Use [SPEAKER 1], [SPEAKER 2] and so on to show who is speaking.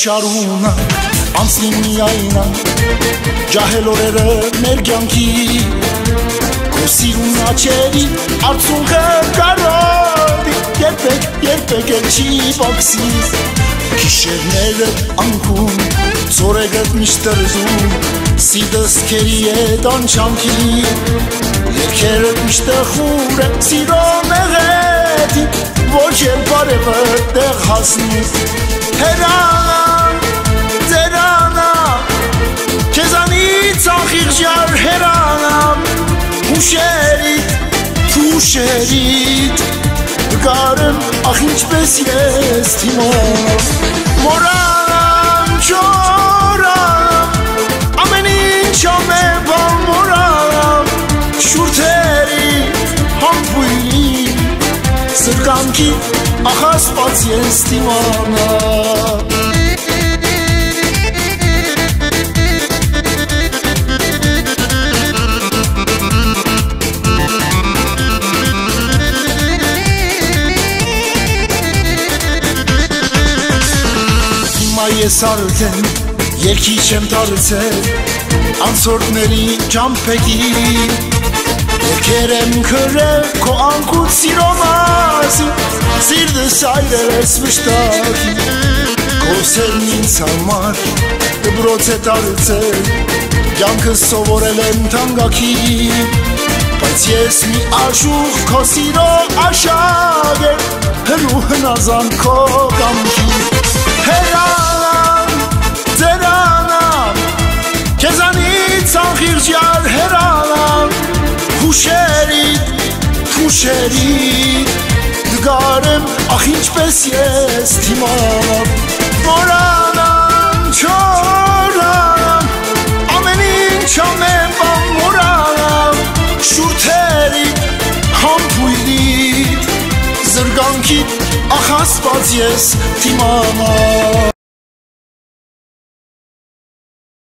[SPEAKER 1] շարունակ անցնի միայնակ ջահել օրերը մեր կյանքի քո սիրուն աչերի արցունքը կարոտի երբեք էլ չի բացի գիշերները անքուն ծորեգդ միշտ դրզում սիդս քերի է տանչանքի երկերը միշտ խուր է սիրո մեղեդի ոչ էլ բարևը տեղ հասնի հերանամ ձերանամ քեզանից անխիղճար հերանամ հուշերիդ գարեմ ախ ինչպես ես թիմով մորանամ չորանամ ամեն ինչ ամեն բան մորանամ շուրթերիդ համբույրի սրկանքի ախ ասպաց ես թիմանամ Ես արդեն երկի չեմ դարձել անցորդների ճամփեգի երկեր եմ քրել քո անկուտ սիրո մասին սիրտս այրես վշտակի քո սերն ինձ համար դպրոց է դարձել կյանքս սովորել եմ թանկագի բայց ես մի աշխուժ քո սիրո աշակ եմ հրու հնազանդ քո կամքի հերանամ ձերանամ քեզանից անխիղճար հերանամ հուշերիդ դգարեմ ախ ինչպես ես թիմանամ մորանամ չորանամ ամեն ինչ ամեն բան մորանամ շուրթերիդ համբույրիդ զրկանքիդ ախ ասպաց ես թիմանամ